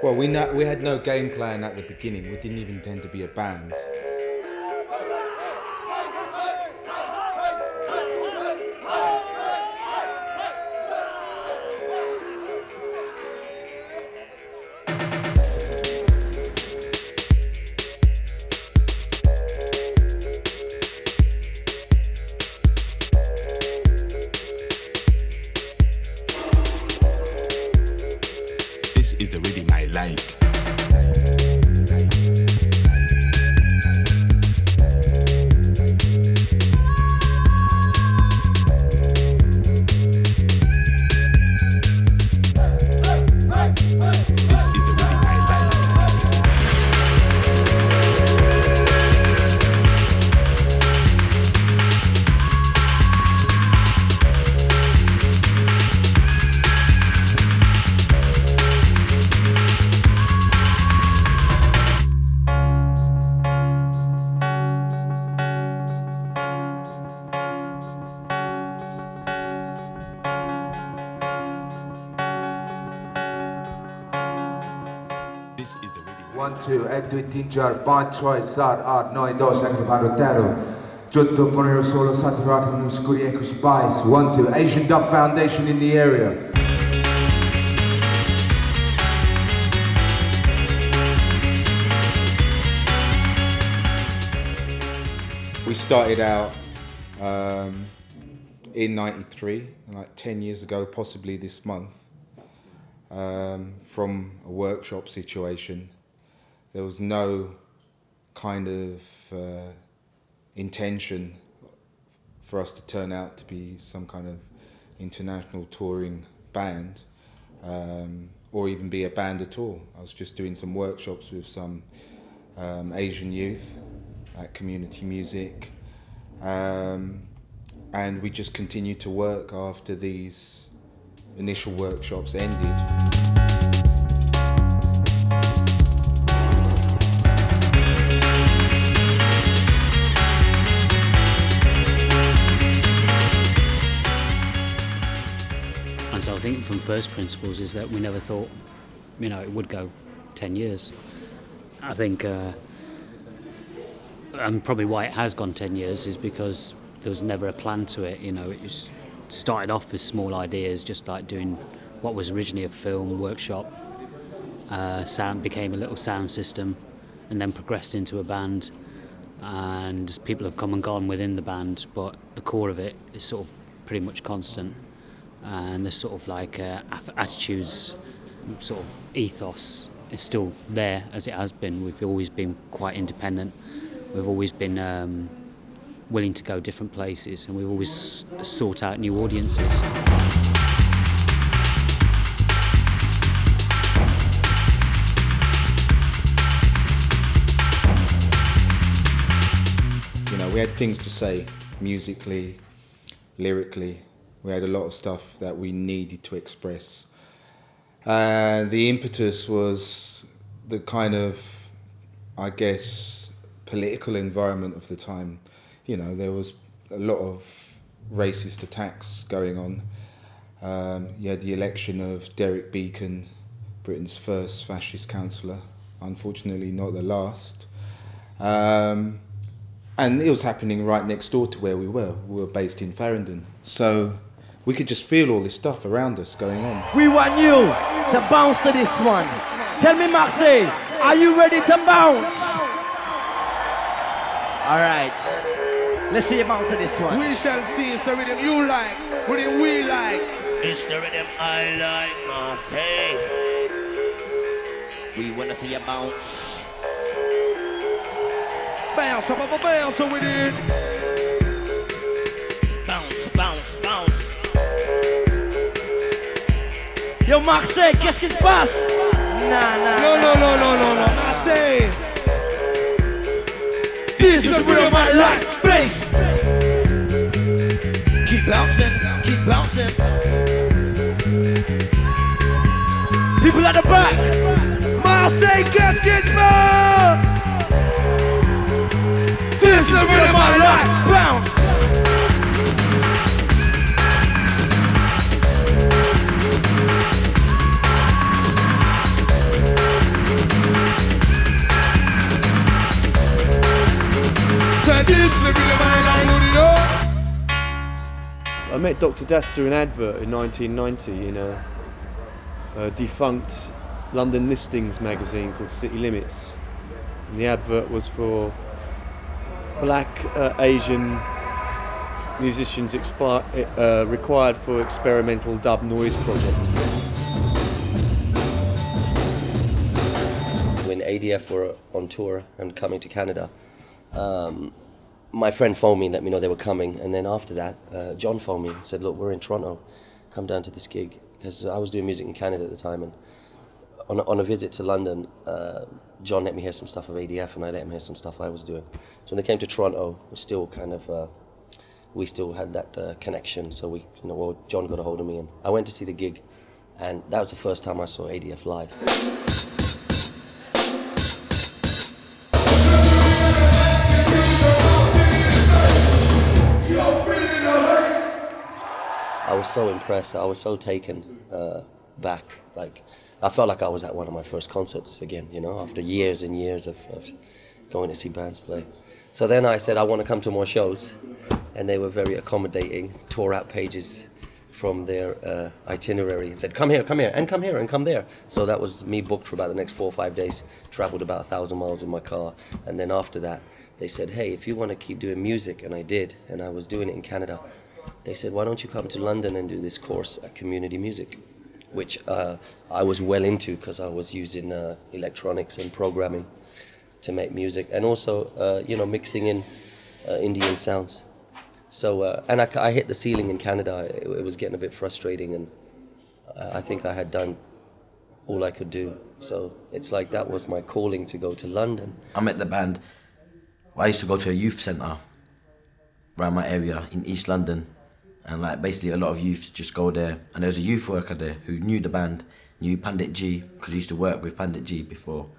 Well, we had no game plan at the beginning. We didn't even intend to be a band. Tinjar, Banchoi, Sad, Art, Noi, Dos, Ekvarodero, Jutto, Ponero, Solo, Satirato, Nuskuri, Eco Spice, 1, 2, Asian Dub Foundation in the area. We started out in 93, like 10 years ago, possibly this month, from a workshop situation. There was no kind of intention for us to turn out to be some kind of international touring band, or even be a band at all. I was just doing some workshops with some Asian youth at Community Music, and we just continued to work after these initial workshops ended. And so I think from first principles is that we never thought, it would go 10 years. I think, and probably why it has gone 10 years is because there was never a plan to it. It just started off with small ideas, just like doing what was originally a film workshop. Sound became a little sound system, and then progressed into a band. And people have come and gone within the band, but the core of it is sort of pretty much constant. And the sort of like attitudes, sort of ethos is still there as it has been. We've always been quite independent. We've always been willing to go different places, and we've always sought out new audiences. We had things to say musically, lyrically. We had a lot of stuff that we needed to express. The impetus was the kind of, I guess, political environment of the time. There was a lot of racist attacks going on. You had the election of Derek Beacon, Britain's first fascist councillor, unfortunately not the last. And it was happening right next door to where we were. We were based in Farringdon. So we could just feel all this stuff around us going on. We want you to bounce to this one. Tell me, Maxie, are you ready to bounce? All right. Let's see you bounce to this one. We shall see. It's the rhythm you like, rhythm we like. It's the rhythm I like, Maxie. We want to see you bounce. Bounce up, bounce with it. Bounce, bounce, bounce. Yo, Marseille, qu'est-ce qui se passe? No, Marseille. This is the rhythm I like, please. Keep bouncing, keep bouncing. People at the back. Marseille, qu'est-ce qui se passe? like, bounce. I met Dr. Das through an advert in 1990 in a defunct London listings magazine called City Limits. And the advert was for black Asian musicians required for experimental dub noise projects. When ADF were on tour and coming to Canada, my friend phoned me and let me know they were coming, and then after that, John phoned me and said, look, we're in Toronto, come down to this gig, because I was doing music in Canada at the time, and on a visit to London, John let me hear some stuff of ADF, and I let him hear some stuff I was doing. So when they came to Toronto, we still had that connection, so John got a hold of me, and I went to see the gig, and that was the first time I saw ADF live. I was so impressed, I was so taken back. Like, I felt like I was at one of my first concerts again, after years and years of going to see bands play. So then I said I want to come to more shows, and they were very accommodating, tore out pages from their itinerary and said, come here, and come here, and come there. So that was me booked for about the next 4 or 5 days, travelled about 1,000 miles in my car, and then after that, they said, hey, if you want to keep doing music, and I did, and I was doing it in Canada, they said, why don't you come to London and do this course at Community Music, which I was well into because I was using electronics and programming to make music, and also, mixing in Indian sounds. So, and I hit the ceiling in Canada. It was getting a bit frustrating, and I think I had done all I could do. So it's like that was my calling to go to London. I met the band. I used to go to a youth centre around my area in East London, and basically a lot of youth just go there, and there was a youth worker there who knew the band, knew Pandit G, because he used to work with Pandit G before,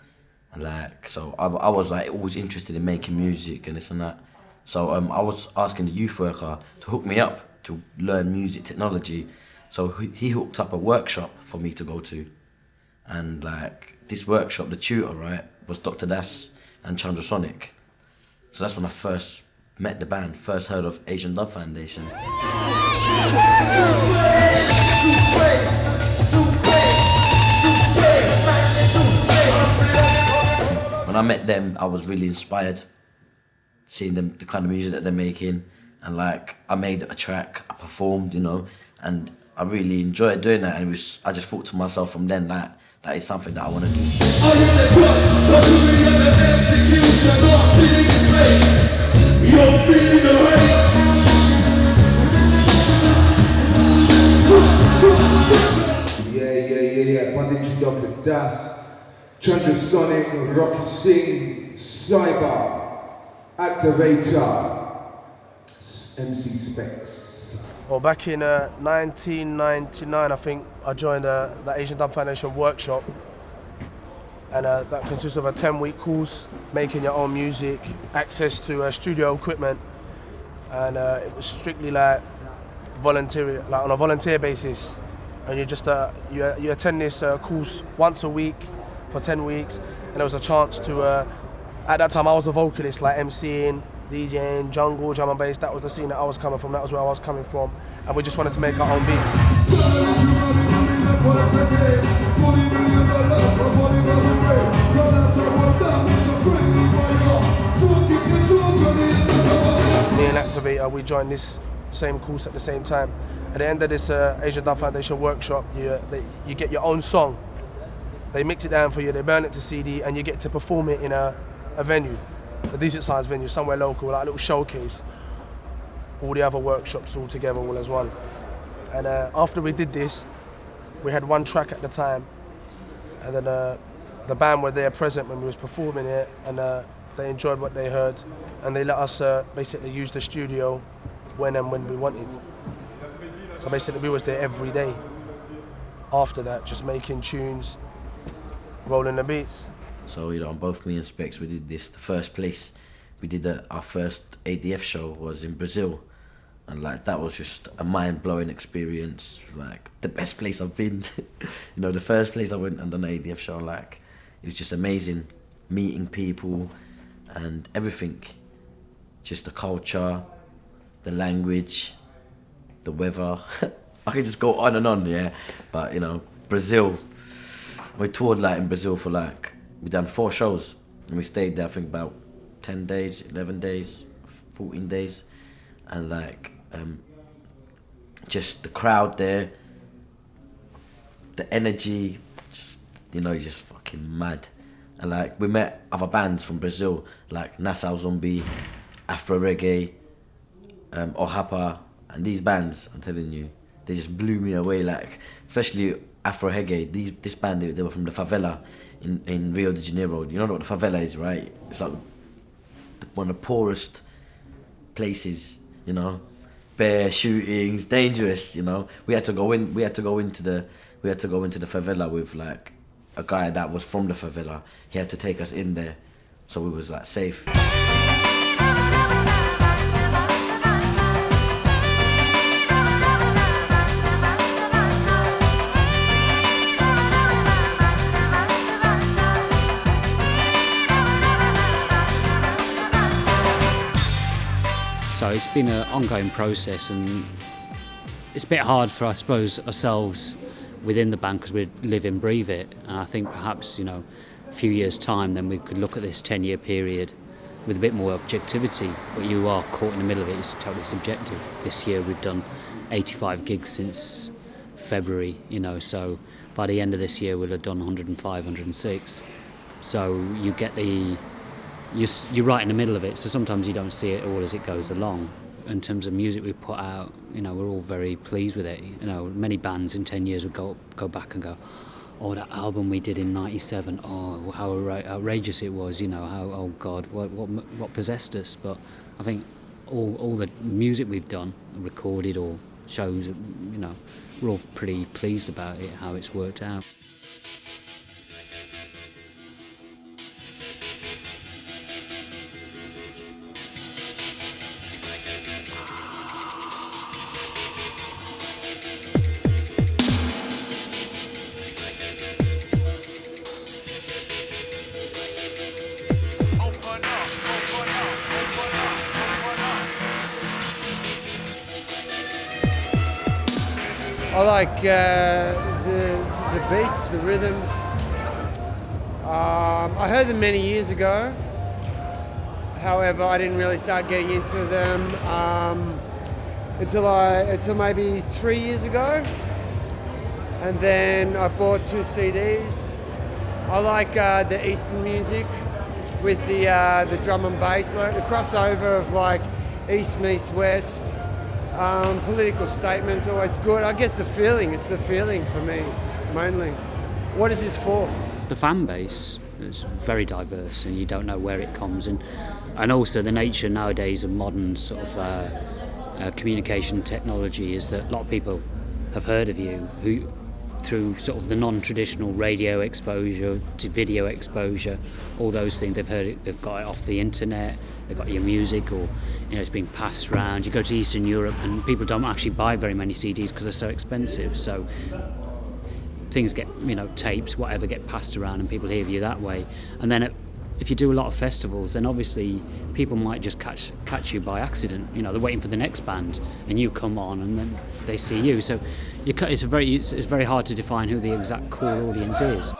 and so I was always interested in making music and this and that. So I was asking the youth worker to hook me up to learn music technology. So he hooked up a workshop for me to go to, and this workshop, the tutor, right, was Dr. Das and Chandra Sonic. So that's when I first met the band, first heard of Asian Dub Foundation. When I met them, I was really inspired, seeing them, the kind of music that they're making, and I made a track, I performed, and I really enjoyed doing that, and I just thought to myself from then that is something that I want to do. Yeah. Pandit Dr. Das, Chandra Sonic, Rocky Singh, Cyber, Activator, MC Specs. Well, back in 1999, I think, I joined the Asian Dub Foundation workshop, and that consists of a 10-week course, making your own music, access to studio equipment, and it was strictly voluntary, on a volunteer basis, and you just you attend this course once a week for 10 weeks, and there was a chance to. At that time, I was a vocalist, MCing, DJing, jungle, drum and bass. That was the scene that I was coming from. That was where I was coming from, and we just wanted to make our own beats. Me and Activator, we joined this same course at the same time. At the end of this Asian Dub Foundation workshop, you get your own song. They mix it down for you, they burn it to CD, and you get to perform it in a venue, a decent sized venue, somewhere local, a little showcase. All the other workshops all together, all as one. And after we did this, we had one track at the time, and then the band were there present when we was performing it, and they enjoyed what they heard, and they let us basically use the studio when we wanted. So basically we was there every day after that, just making tunes, rolling the beats. So both me and Specs, we did this. The first place we did our first ADF show was in Brazil, and like that was just a mind-blowing experience. Like the best place I've been. You know, the first place I went and done an ADF show, like it was just amazing, meeting people and everything, just the culture, the language, the weather. I could just go on and on, yeah. But you know, Brazil, we toured like in Brazil for like, we done 4 shows and we stayed there I think about 10 days, 11 days, 14 days, and like just the crowd there, the energy, just, you know, just fucking mad. And like we met other bands from Brazil like Nassau Zombie, Afro Reggae, Ohapa, and these bands, I'm telling you, they just blew me away. Like especially Afro Reggae, this band, they were from the favela in Rio de Janeiro. You know what the favela is, right? It's like one of the poorest places, you know, bear shootings, dangerous, you know. We had to go into the favela with like a guy that was from the favela. He had to take us in there, so we was like safe. So it's been an ongoing process, and it's a bit hard for, I suppose, ourselves within the band because we live and breathe it. And I think perhaps, you know, a few years' time, then we could look at this 10-year period with a bit more objectivity. But you are caught in the middle of it. It's totally subjective. This year we've done 85 gigs since February, you know, so by the end of this year we'll have done 105, 106. So you get you're right in the middle of it, so sometimes you don't see it all as it goes along. In terms of music we put out, you know, we're all very pleased with it. You know, many bands in 10 years would go back and go, oh, that album we did in '97, oh, how outrageous it was, you know, how, oh God, what possessed us. But I think all the music we've done, recorded or shows, you know, we're all pretty pleased about it, how it's worked out. I like the beats, the rhythms. I heard them many years ago. However, I didn't really start getting into them until maybe 3 years ago. And then I bought 2 CDs. I like the Eastern music with the drum and bass, like the crossover of like East meets West. Political statements, always good. I guess it's the feeling for me, mainly. What is this for? The fan base is very diverse and you don't know where it comes, and also the nature nowadays of modern sort of communication technology is that a lot of people have heard of you who, through sort of the non-traditional radio exposure to video exposure, all those things, they've heard it, they've got it off the internet, they've got your music, or you know, it's being passed around. You go to Eastern Europe and people don't actually buy very many CDs because they're so expensive, so things get, you know, tapes, whatever, get passed around and people hear you that way. And then if you do a lot of festivals, then obviously people might just catch you by accident. You know, they're waiting for the next band and you come on and then they see you. So it's very hard to define who the exact core audience is.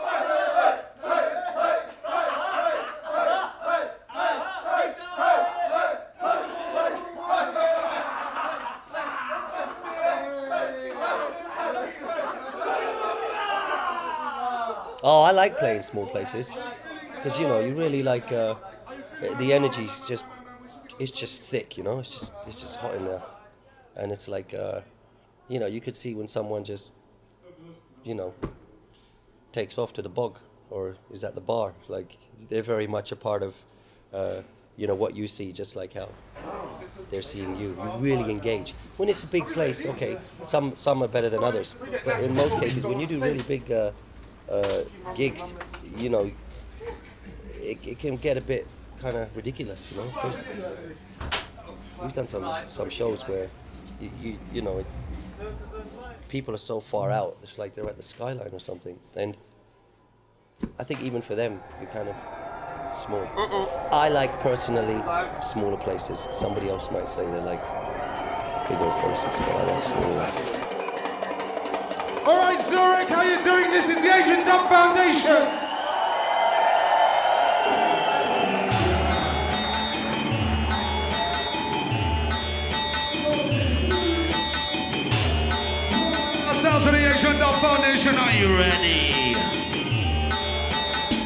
Oh, I like playing small places because, you know, you really like the energy's just thick, you know. It's just hot in there, and it's like you know, you could see when someone just, you know, takes off to the bog or is at the bar. Like they're very much a part of you know, what you see, just like how they're seeing you. You really engage. When it's a big place, okay, some are better than others, but in most cases, when you do really big gigs, you know, it can get a bit kind of ridiculous, you know. We've done some shows where you know, people are so far out. It's like they're at the skyline or something, and I think even for them, you're kind of small. I like personally smaller places. Somebody else might say they like bigger places, but I like smaller ones. All right, Zurich, how you doing? This is the Asian Dub Foundation. Sounds of the Asian Dub Foundation, are you ready?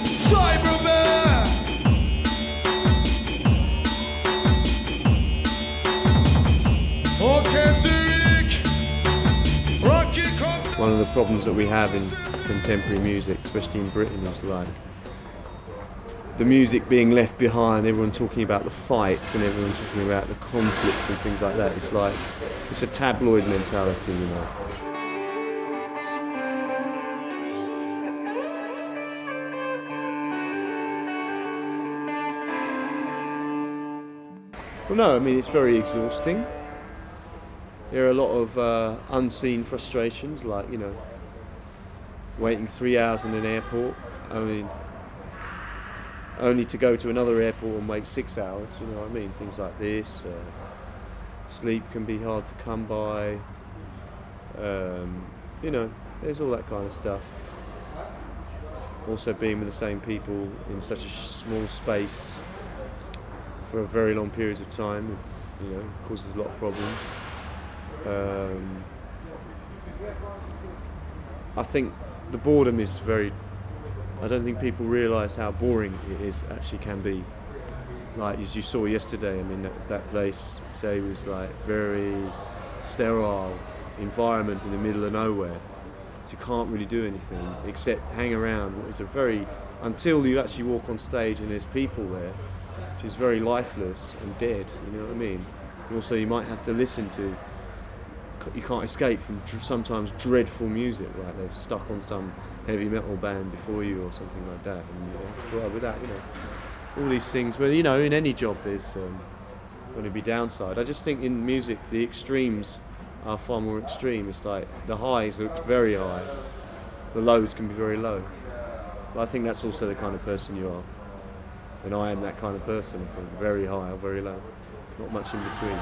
Cyberman! Okay, Zurich! Rocky, come. One of the problems that we have in contemporary music, especially in Britain, is like the music being left behind, everyone talking about the fights and everyone talking about the conflicts and things like that. It's like, it's a tabloid mentality, you know. Well, no, I mean, it's very exhausting. There are a lot of unseen frustrations, like, you know, waiting 3 hours in an airport, only to go to another airport and wait 6 hours, you know what I mean? Things like this. Sleep can be hard to come by. You know, there's all that kind of stuff. Also being with the same people in such a small space for a very long periods of time, you know, causes a lot of problems. I think the boredom is I don't think people realise how boring it is, actually can be. Like, as you saw yesterday, I mean, that place, say, was like very sterile environment in the middle of nowhere. So you can't really do anything except hang around. It's until you actually walk on stage and there's people there, which is very lifeless and dead, you know what I mean? And also you might have to listen to, you can't escape from sometimes dreadful music, like they've stuck on some heavy metal band before you or something like that, and you have to put up with that, you know. All these things, but you know, in any job there's going to be downside. I just think in music the extremes are far more extreme. It's like the highs look very high, the lows can be very low. But I think that's also the kind of person you are. And I am that kind of person, I think, very high or very low. Not much in between.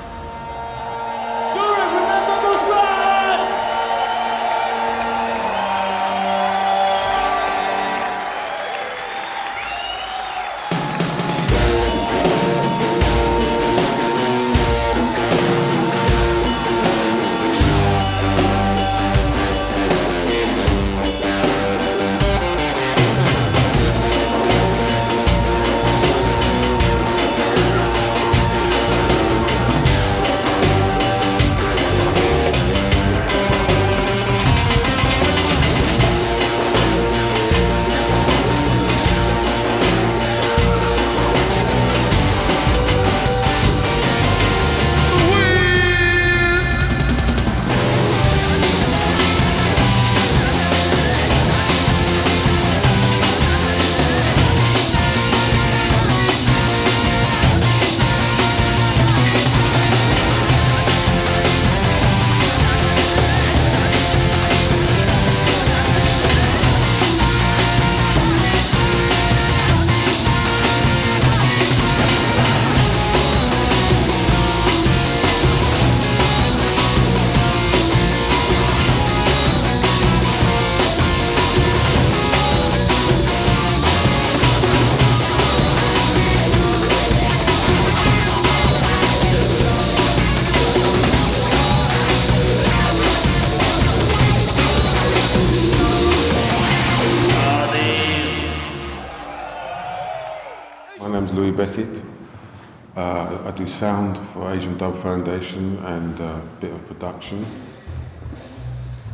I do sound for Asian Dub Foundation and a bit of production.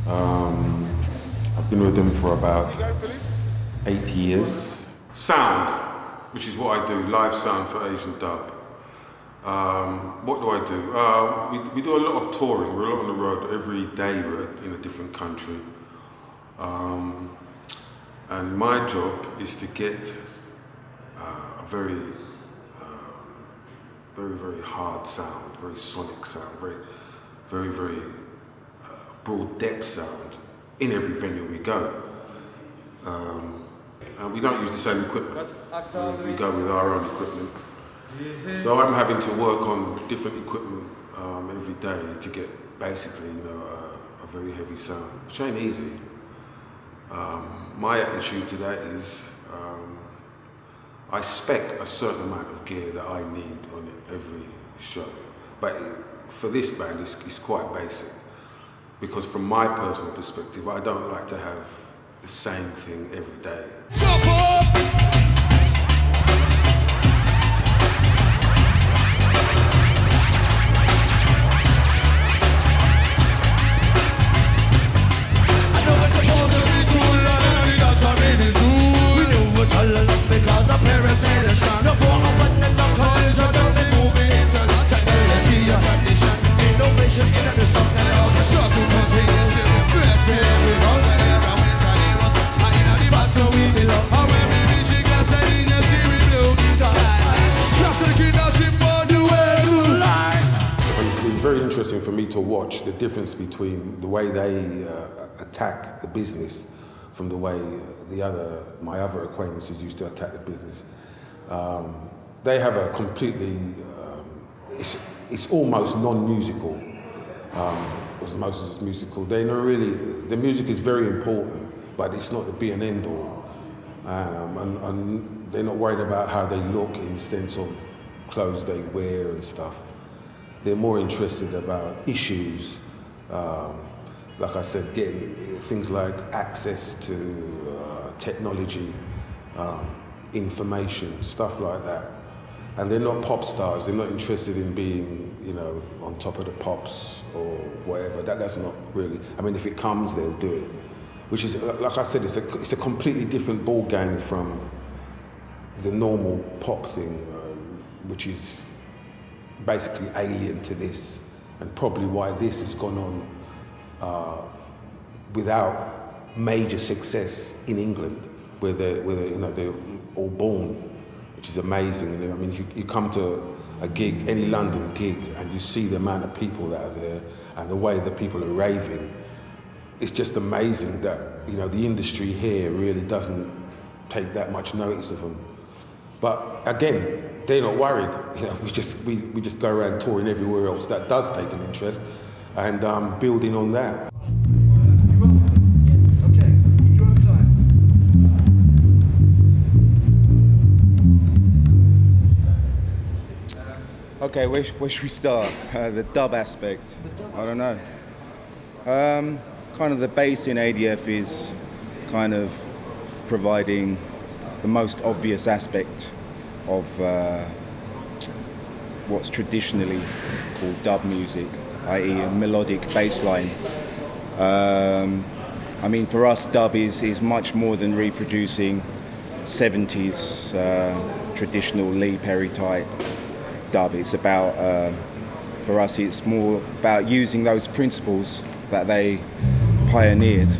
I've been with them for about 8 years. Sound, which is what I do, live sound for Asian Dub. What do I do? We do a lot of touring. We're a lot on the road. Every day we're in a different country. And my job is to get a very very, very hard sound, very sonic sound, very, very broad depth sound in every venue we go. And we don't use the same equipment. We go with our own equipment. So I'm having to work on different equipment every day to get basically, you know, a very heavy sound, which ain't easy. My attitude to that is I spec a certain amount of gear that I need on every show. But for this band, it's quite basic. Because from my personal perspective, I don't like to have the same thing every day. Very interesting for me to watch the difference between the way they attack the business from the way my other acquaintances used to attack the business. They have a completely, it's almost non-musical, as most is musical. They know really, the music is very important, but it's not the be and end all. And they're not worried about how they look in the sense of clothes they wear and stuff. They're more interested about issues, like I said, getting things like access to technology, information, stuff like that. And they're not pop stars. They're not interested in being, you know, on top of the pops or whatever. That's not really. I mean, if it comes, they'll do it. Which is, like I said, it's a completely different ball game from the normal pop thing, which is basically alien to this, and probably why this has gone on without major success in England, where they're all born, which is amazing. And I mean, you come to a gig, any London gig, and you see the amount of people that are there and the way the people are raving. It's just amazing that, you know, the industry here really doesn't take that much notice of them. But again, they're not worried. You know, we just go around touring everywhere else that does take an interest, and building on that. Okay, you're on time. Okay, where should we start? The dub aspect. I don't know. Kind of the bass in ADF is kind of providing the most obvious aspect of what's traditionally called dub music, i.e. a melodic bass line. I mean, for us, dub is much more than reproducing 70s traditional Lee Perry type dub. It's about, for us, it's more about using those principles that they pioneered.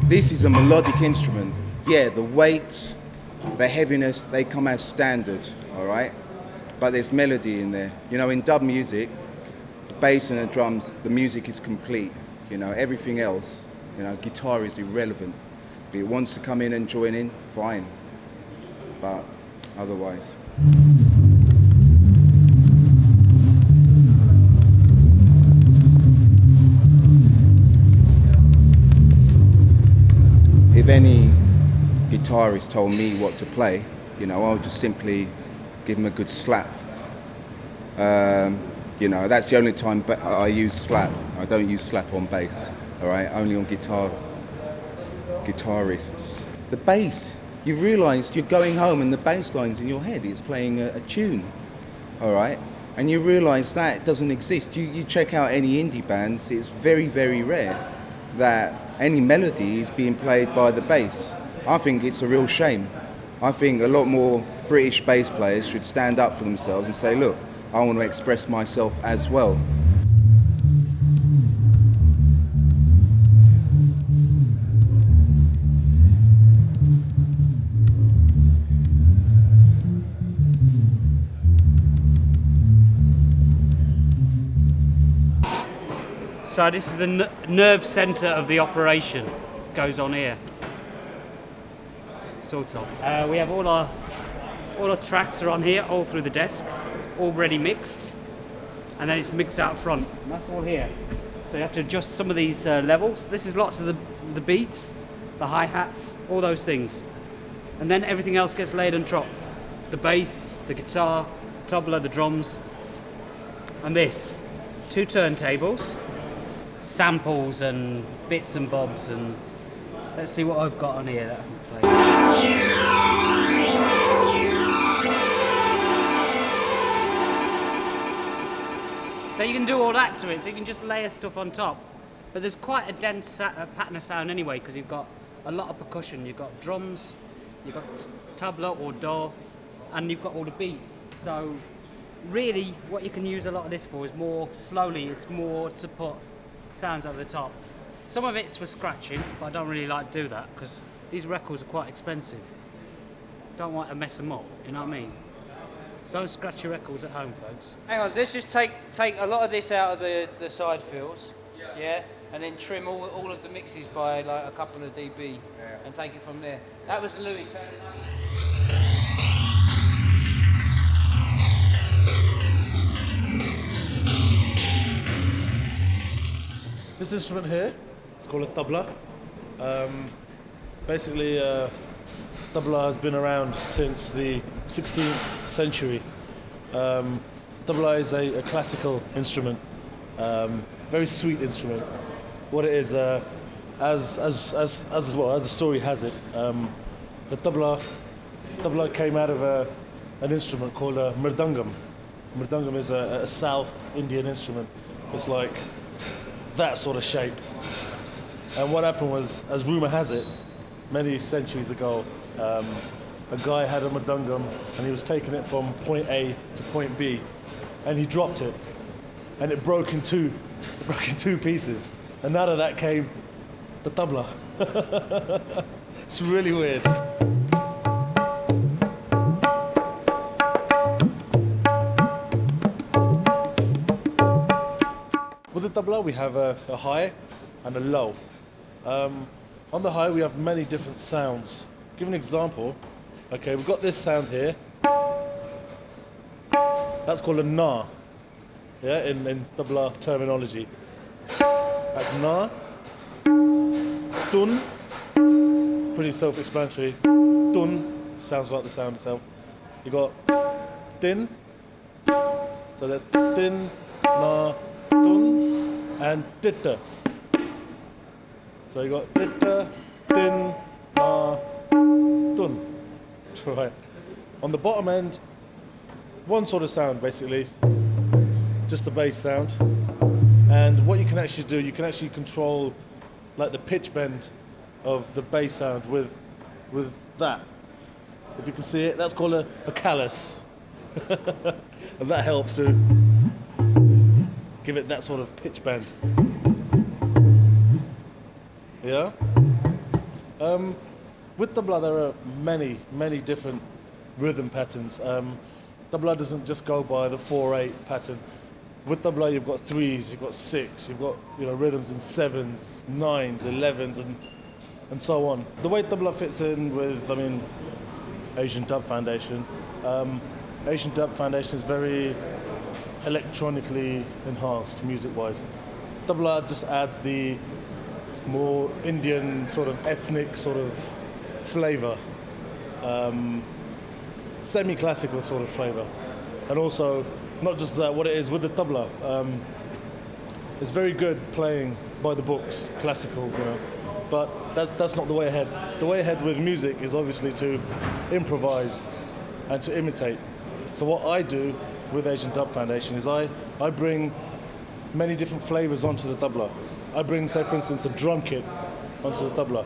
This is a melodic instrument. Yeah, the weight, the heaviness, they come as standard, all right? But there's melody in there. You know, in dub music, the bass and the drums, the music is complete. You know, everything else, you know, guitar is irrelevant. If it wants to come in and join in, fine. But otherwise. If any guitarist told me what to play, you know, I would just simply give him a good slap. You know, that's the only time I use slap. I don't use slap on bass, all right? Only on guitarists. The bass, you realise you're going home and the bass line's in your head. It's playing a tune, all right? And you realise that doesn't exist. You check out any indie bands, it's very, very rare that any melody is being played by the bass. I think it's a real shame. I think a lot more British bass players should stand up for themselves and say, look, I want to express myself as well. So this is the nerve centre of the operation. Goes on here. Sort of. We have all our tracks are on here, all through the desk, all ready mixed, and then it's mixed out front. And that's all here. So you have to adjust some of these levels. This is lots of the beats, the hi-hats, all those things. And then everything else gets laid on top. The bass, the guitar, tabla, the drums, and this. 2 turntables, samples and bits and bobs, and let's see what I've got on here that I can play. So you can do all that to it, so you can just layer stuff on top. But there's quite a dense pattern of sound anyway, because you've got a lot of percussion. You've got drums, you've got tabla or do, and you've got all the beats. So really what you can use a lot of this for is more slowly, it's more to put sounds over the top. Some of it's for scratching, but I don't really like to do that because these records are quite expensive. Don't want to mess them up, you know what I mean? So don't scratch your records at home, folks. Hang on, let's just take a lot of this out of the side fills, yeah, and then trim all of the mixes by like a couple of dB, and take it from there. That was Louis. Turn it up. This instrument here, it's called a tabla. Basically, tabla has been around since the 16th century. Tabla is a classical instrument, very sweet instrument. What it is, as the story has it, the tabla came out of an instrument called a mridangam. Mridangam is a South Indian instrument. It's like that sort of shape. And what happened was, as rumor has it, many centuries ago, a guy had a mridangam and he was taking it from point A to point B, and he dropped it, and it broke in two pieces, and out of that came the tabla. It's really weird. With the tabla we have a high and a low. On the high we have many different sounds. Give an example. Okay, we've got this sound here. That's called a na. Yeah, in tabla terminology. That's na. Dun. Pretty self-explanatory. Dun sounds like the sound itself. You got din. So that's din, na, dun, and ditta. So you got ditta, din, na, dun. Right. On the bottom end, one sort of sound basically, just the bass sound. And what you can actually do, you can actually control like the pitch bend of the bass sound with that. If you can see it, that's called a callus. And that helps to give it that sort of pitch bend. Yeah? With tabla there are many different rhythm patterns. Tabla doesn't just go by the 4/8 pattern. With tabla you've got 3s, you've got 6, you've got rhythms in 7s, 9s, 11s, and so on. The way tabla fits in with, Asian Dub Foundation. Asian Dub Foundation is very electronically enhanced music-wise. Tabla just adds the more Indian sort of ethnic sort of flavour, semi-classical sort of flavour, and also not just that. What it is with the tabla, it's very good playing by the books, classical, but that's not the way ahead. The way ahead with music is obviously to improvise and to imitate. So what I do with Asian Dub Foundation is I bring many different flavours onto the tabla. I bring, say for instance, a drum kit onto the tabla,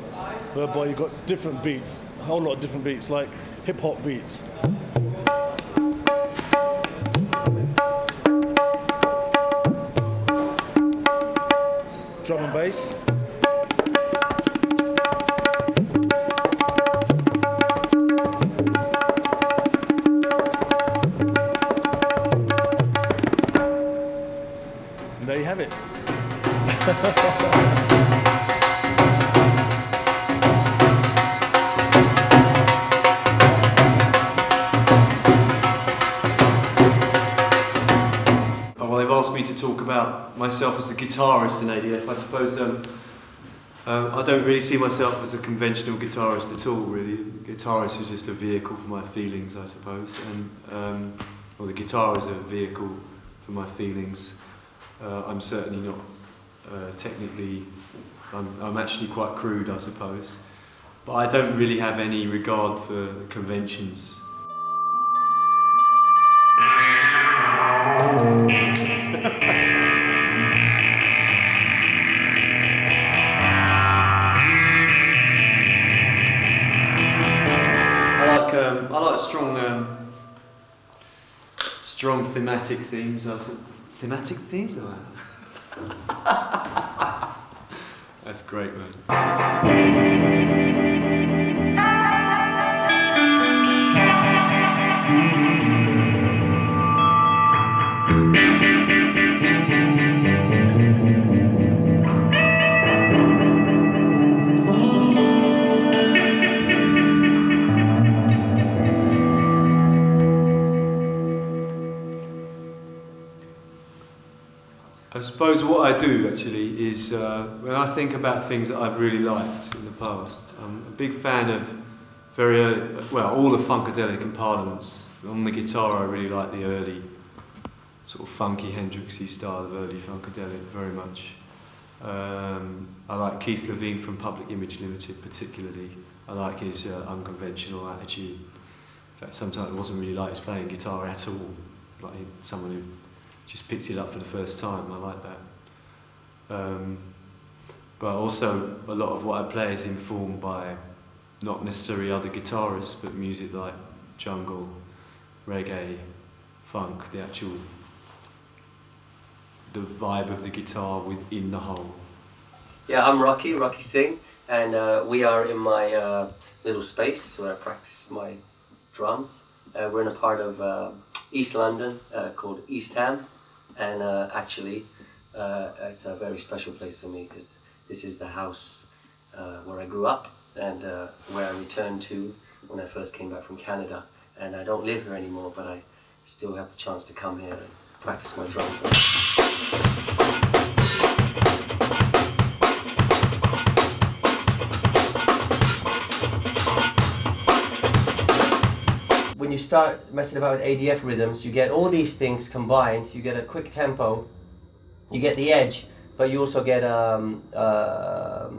whereby you've got different beats, a whole lot of different beats, like hip-hop beats. Drum and bass. And there you have it. Well, they've asked me to talk about myself as the guitarist in ADF. I suppose I don't really see myself as a conventional guitarist at all, really. Guitarist is just a vehicle for my feelings, I suppose, and well, the guitar is a vehicle for my feelings. I'm certainly not technically. I'm actually quite crude, I suppose, but I don't really have any regard for the conventions. I like strong thematic themes. Thematic themes? That's great, man. I suppose what I do actually is when I think about things that I've really liked in the past, I'm a big fan of very early, well, all the Funkadelic and Parliaments. On the guitar I really like the early sort of funky Hendrixy style of early Funkadelic very much. I like Keith Levine from Public Image Limited particularly. I like his unconventional attitude. In fact, sometimes it wasn't really like his playing guitar at all, like someone who just picked it up for the first time. I like that. But also a lot of what I play is informed by not necessarily other guitarists, but music like jungle, reggae, funk, the vibe of the guitar within the whole. Yeah, I'm Rocky Singh, and we are in my little space where I practice my drums. We're in a part of East London called East Ham. And actually, it's a very special place for me because this is the house where I grew up and where I returned to when I first came back from Canada. And I don't live here anymore, but I still have the chance to come here and practice my drums. When you start messing about with ADF rhythms, you get all these things combined. You get a quick tempo, you get the edge, but you also get how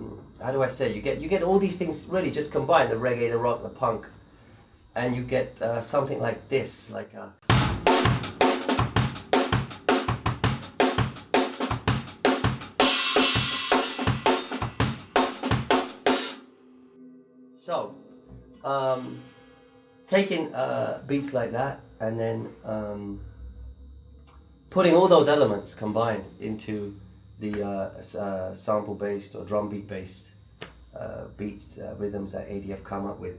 do I say? You get all these things really just combined: the reggae, the rock, the punk, and you get something like this, like a. So. Taking beats like that and then putting all those elements combined into the sample-based or drum beat-based beats, rhythms that ADF come up with,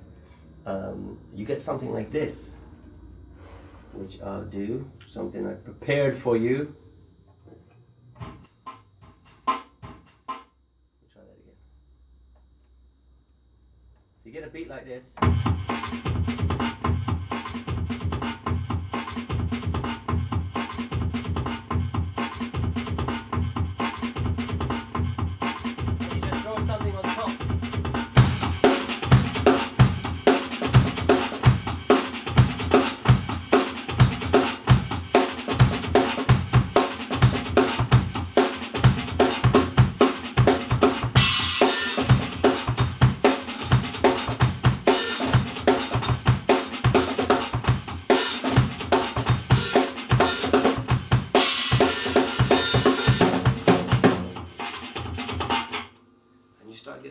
you get something like this, which I'll do, something I prepared for you. Try that again. So you get a beat like this.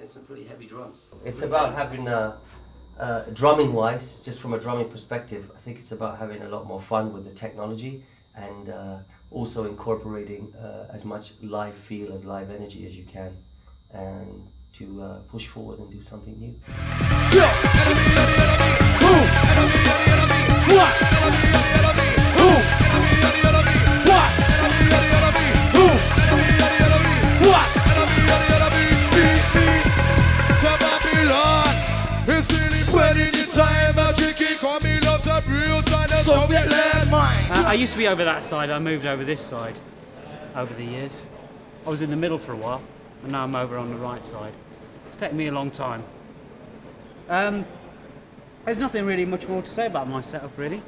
Some pretty heavy drums. It's about having drumming wise, just from a drumming perspective, I think it's about having a lot more fun with the technology and also incorporating as much live feel as live energy as you can, and to push forward and do something new. What? I used to be over that side. I moved over this side over the years. I was in the middle for a while, and now I'm over on the right side. It's taken me a long time. There's nothing really much more to say about my setup, really.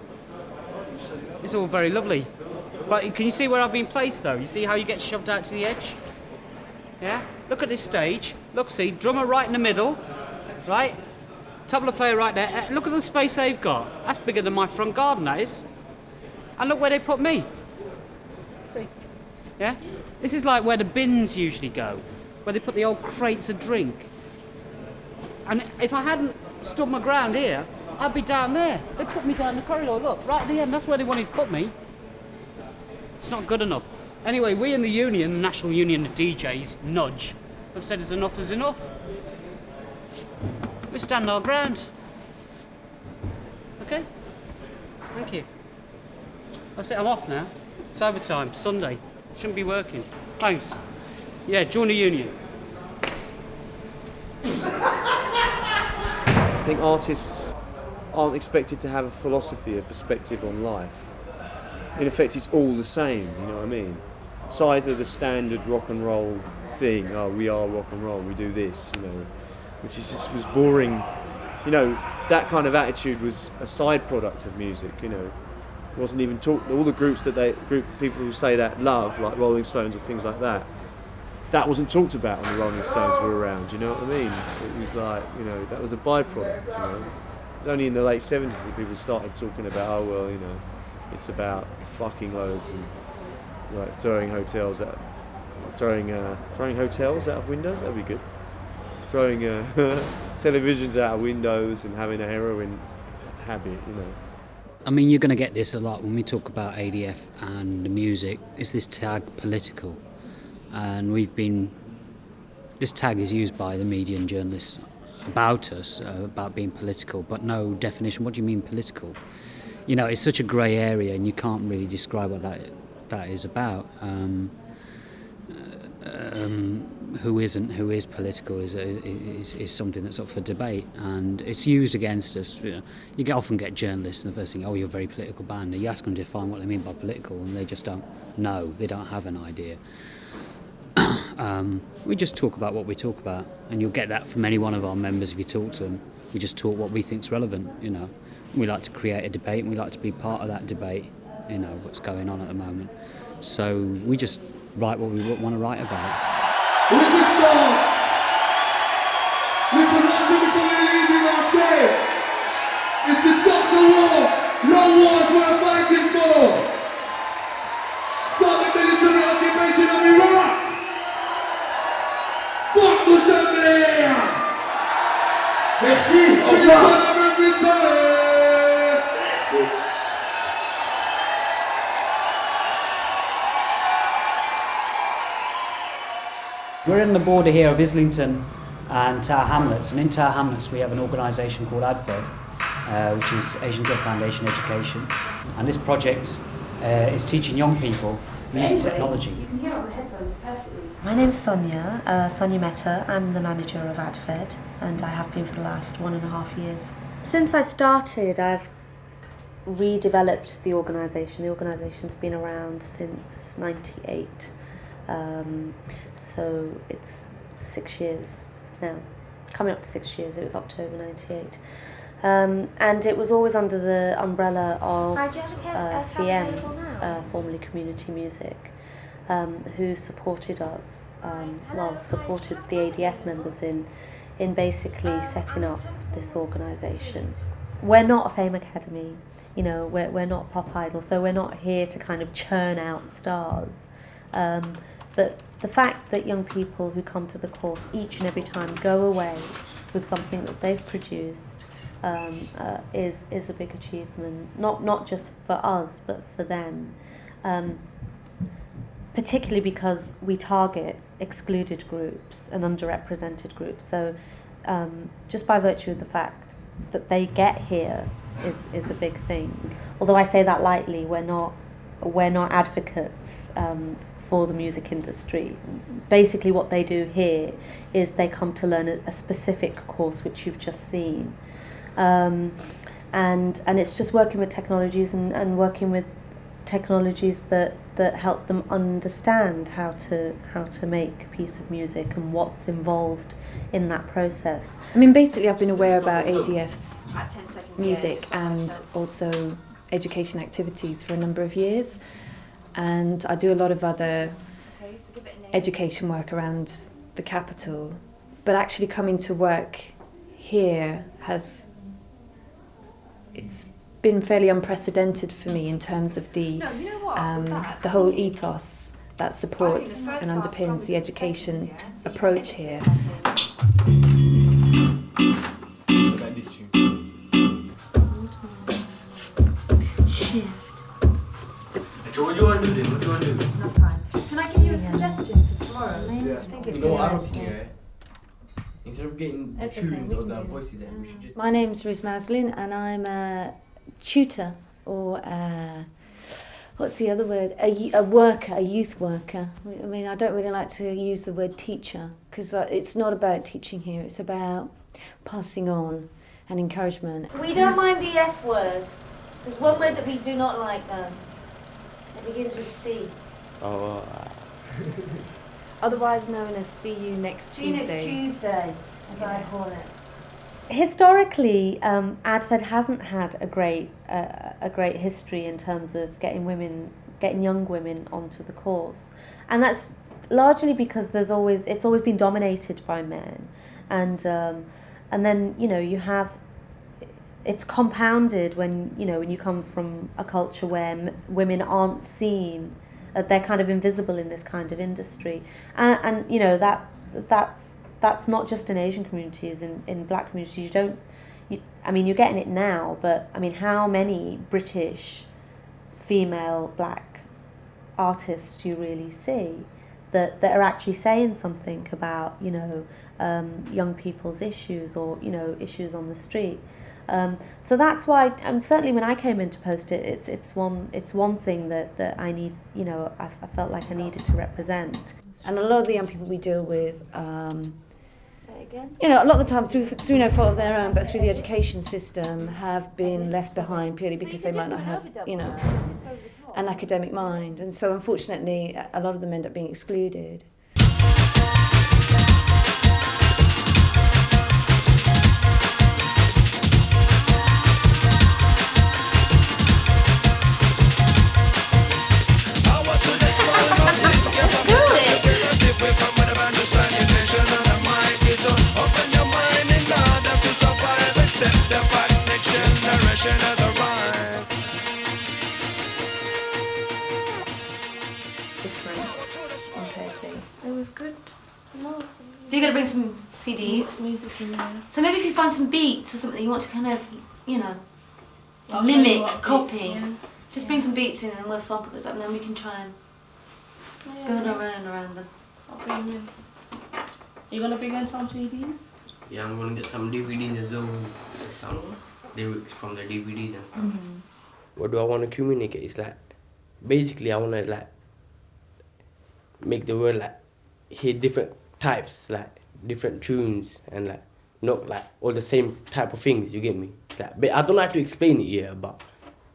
It's all very lovely. But can you see where I've been placed, though? You see how you get shoved out to the edge? Yeah? Look at this stage. Look, see, drummer right in the middle, right? Tabla player right there. Look at the space they've got. That's bigger than my front garden, that is. And look where they put me. See? Yeah? This is like where the bins usually go, where they put the old crates of drink. And if I hadn't stood my ground here, I'd be down there. They put me down the corridor, look, right at the end. That's where they wanted to put me. It's not good enough. Anyway, we in the union, the National Union of DJs, Nudge, have said it's enough is enough. We stand our ground. Okay? Thank you. That's it, I'm off now. It's overtime, Sunday. Shouldn't be working. Thanks. Yeah, join the union. I think artists aren't expected to have a philosophy, a perspective on life. In effect, it's all the same, you know what I mean? It's either the standard rock and roll thing, oh, we are rock and roll, we do this, you know, which is just was boring. You know, that kind of attitude was a side product of music, you know. It wasn't even talked, all the groups people who say that love, like Rolling Stones or things like that, that wasn't talked about when the Rolling Stones were around, you know what I mean? It was like, you know, that was a byproduct, you know. It was only in the late 70s that people started talking about, oh, well, you know, it's about fucking loads and like throwing hotels out of windows, that'd be good. Throwing televisions out of windows and having a heroin habit, you know. I mean, you're going to get this a lot when we talk about ADF and the music. It's this tag political. And this tag is used by the media and journalists about us, about being political, but no definition. What do you mean political? You know, it's such a grey area and you can't really describe what that is about. Who is political is something that's up for debate, and it's used against us. You often get journalists and the first thing, oh, you're a very political band. You ask them to define what they mean by political and they just don't know, they don't have an idea. We just talk about what we talk about, and you'll get that from any one of our members if you talk to them. We just talk what we think's relevant, you know. We like to create a debate and we like to be part of that debate, you know, what's going on at the moment. So we just write what we want to write about. Resistance! Listen, not to become anything I say. It's to stop the war. No wars we're fighting for. Stop the military occupation of Iraq. Fuck l'Assemblée. Merci, au revoir. We're in the border here of Islington and Tower Hamlets, and in Tower Hamlets we have an organisation called ADFED, which is Asian Dub Foundation Education, and this project is teaching young people music technology. You can hear on the headphones perfectly. My name's Sonia, Sonia Mehta. I'm the manager of ADFED, and I have been for the last 1.5 years. Since I started, I've redeveloped the organisation. The organisation's been around since '98. So it's 6 years now, coming up to 6 years. It was October '98, and it was always under the umbrella of CM, formerly Community Music, who supported us, supported the ADF members in basically setting up this organisation. We're not a Fame Academy, you know, we're not Pop Idol, so we're not here to kind of churn out stars. But the fact that young people who come to the course each and every time go away with something that they've produced is a big achievement, not just for us but for them, particularly because we target excluded groups and underrepresented groups. So just by virtue of the fact that they get here is a big thing. Although I say that lightly, we're not advocates for the music industry. Basically what they do here is they come to learn a specific course which you've just seen, and it's just working with technologies and working with technologies that help them understand how to make a piece of music and what's involved in that process. I mean, basically I've been aware about ADF's music and also education activities for a number of years, and I do a lot of other education work around the capital, but actually coming to work here it's been fairly unprecedented for me in terms of the whole ethos that supports and underpins the education approach here. Shift. What do you want to do then? What do you want to do? Enough time. Can I give you a suggestion for tomorrow? I think it's instead of getting the tunes or the voices in, we should just... My name's Ruth Maslin and I'm a tutor, or what's the other word? A worker, a youth worker. I mean, I don't really like to use the word teacher because it's not about teaching here, it's about passing on and encouragement. We don't mind the F word. There's one word that we do not like though. It begins with C. Oh. Otherwise known as See You Next Tuesday. See you next Tuesday, as I call it. Historically, Adfed hasn't had a great history in terms of getting young women onto the course, and that's largely because it's always been dominated by men, and then it's compounded when you come from a culture where women aren't seen. They're kind of invisible in this kind of industry, and that's not just in Asian communities. In black communities, you're getting it now, but I mean, how many British female black artists do you really see that are actually saying something about young people's issues or issues on the street? So that's why, certainly when I came in to post it, it's one thing that I need, I felt like I needed to represent. And a lot of the young people we deal with, a lot of the time through no fault of their own, but through the education system, have been left behind purely because they might not have, an academic mind. And so unfortunately, a lot of them end up being excluded. You're going to bring some CDs. Music in there. So maybe if you find some beats or something you want to kind of, mimic, copy, just bring some beats in and we'll sample this up and then we can try and go around them. I'll bring them in. You going to bring in some CDs? Yeah, I'm going to get some DVDs as well. Some lyrics from the DVDs and stuff. Mm-hmm. What do I want to communicate? It's like, basically I want to make the world hear different types, different tunes, and not all the same type of things. You get me? But I don't know how to explain it here, but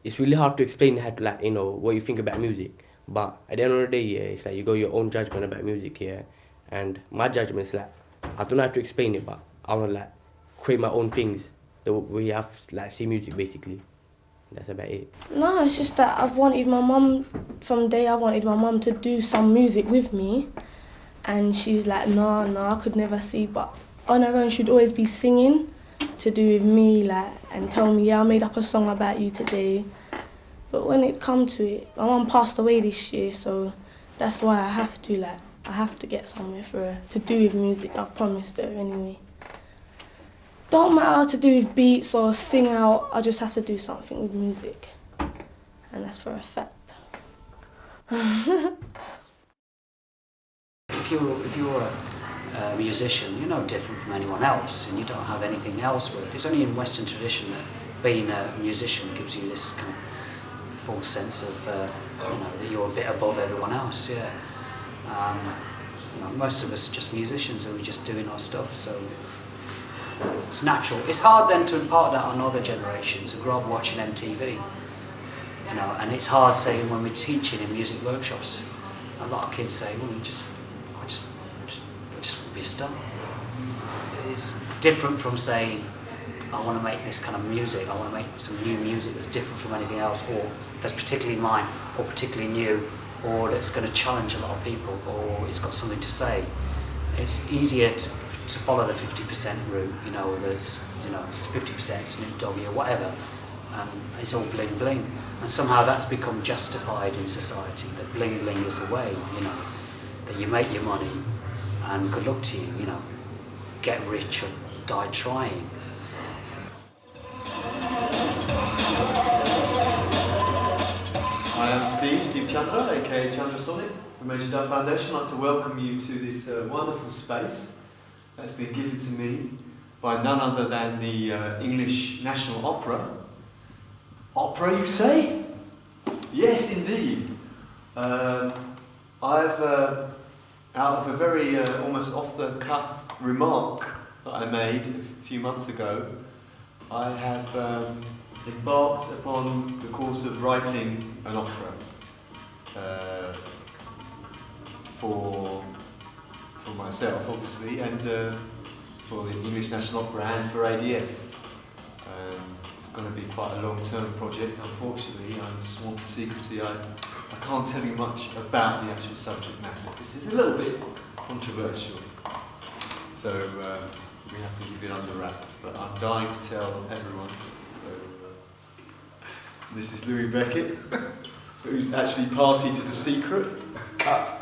it's really hard to explain how to what you think about music. But at the end of the day, it's you got your own judgment about music here, and my judgment is I don't know how to explain it, but I want to create my own things. The way you have see music basically. That's about it. No, it's just that I've wanted my mum from day. I wanted my mum to do some music with me. And she was like, no, I could never see, but on her own she'd always be singing to do with me, and tell me, yeah, I made up a song about you today. But when it come to it, my mum passed away this year, so that's why I have to get somewhere for her to do with music. I promised her anyway. Don't matter to do with beats or sing out, I just have to do something with music. And that's for a fact. If you're a musician, you're no different from anyone else, and you don't have anything else with. It's only in Western tradition that being a musician gives you this kind of false sense of that you're a bit above everyone else. Yeah, most of us are just musicians, and we're just doing our stuff. So it's natural. It's hard then to impart that on other generations who grow up watching MTV. you know. And it's hard saying when we're teaching in music workshops, a lot of kids say, well, I just be a star. It's different from saying, I want to make this kind of music, I want to make some new music that's different from anything else, or that's particularly mine, or particularly new, or that's going to challenge a lot of people, or it's got something to say. It's easier to follow the 50% route, you know, there's, you know, 50% Snoop Doggy or whatever, and it's all bling bling. And somehow that's become justified in society, that bling bling is the way, you know, that you make your money, and good luck to you, you know, get rich or die trying. I am Steve Chandler, aka Chandra Sonic, from Asian Dub Foundation. I'd like to welcome you to this wonderful space that's been given to me by none other than the English National Opera. Opera, you say? Yes, indeed. I've, out of a very almost off-the-cuff remark that I made a few months ago, I have embarked upon the course of writing an opera for myself, obviously, and for the English National Opera and for ADF. It's going to be quite a long-term project, unfortunately. I'm sworn to secrecy. I can't tell you much about the actual subject matter. This is a little bit controversial, so we have to keep it under wraps, but I'm dying to tell everyone. This is Louis Beckett, who's actually party to the secret. Cut.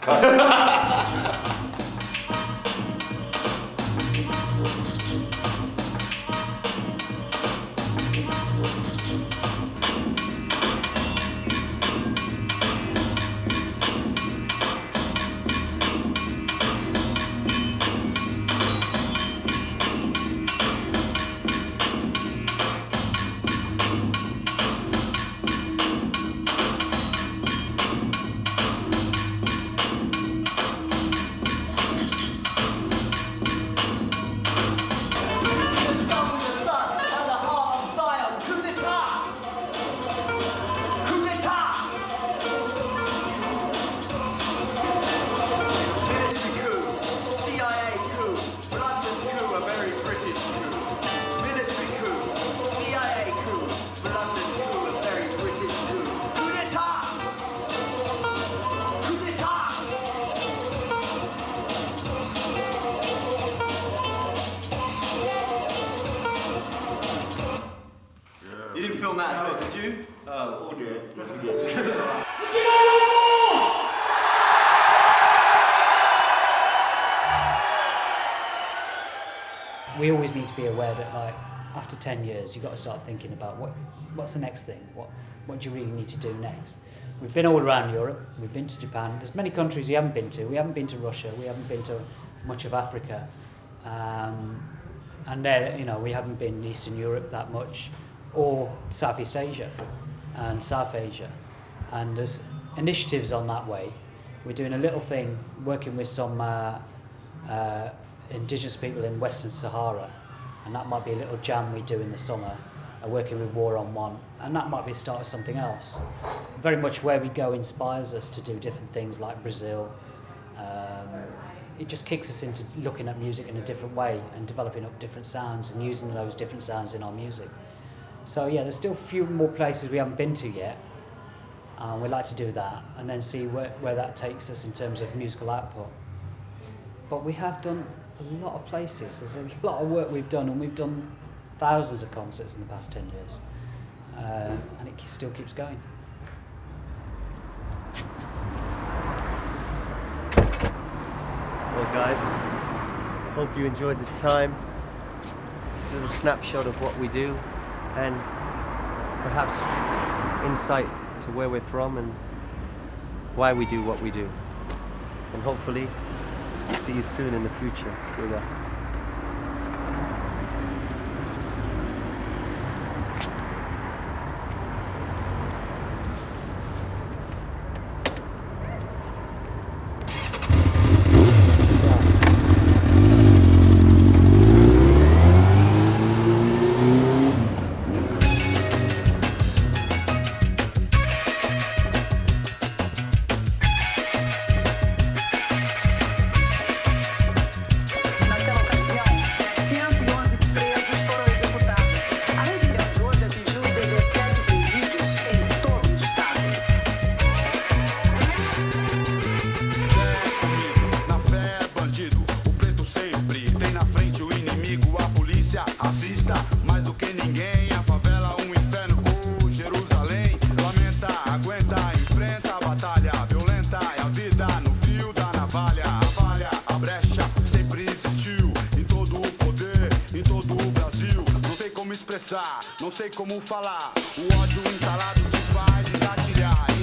You didn't film that as well, did you? Oh, we did. Yes, we did. We always need to be aware that, like, after 10 years, you've got to start thinking about what's the next thing? What do you really need to do next? We've been all around Europe. We've been to Japan. There's many countries we haven't been to. We haven't been to Russia. We haven't been to much of Africa. And there, you know, we haven't been in Eastern Europe that much, or Southeast Asia and South Asia. And there's initiatives on that way. We're doing a little thing, working with some indigenous people in Western Sahara, and that might be a little jam we do in the summer, working with War on One, and that might be the start of something else. Very much where we go inspires us to do different things, like Brazil. It just kicks us into looking at music in a different way and developing up different sounds and using those different sounds in our music. So yeah, there's still a few more places we haven't been to yet. We'd like to do that and then see where that takes us in terms of musical output. But we have done a lot of places. There's a lot of work we've done, and we've done thousands of concerts in the past 10 years. And it still keeps going. Well guys, hope you enjoyed this time. It's a little snapshot of what we do, and perhaps insight to where we're from and why we do what we do. And hopefully see you soon in the future with us. expressar, não sei como falar. O ódio instalado te faz engatilhar.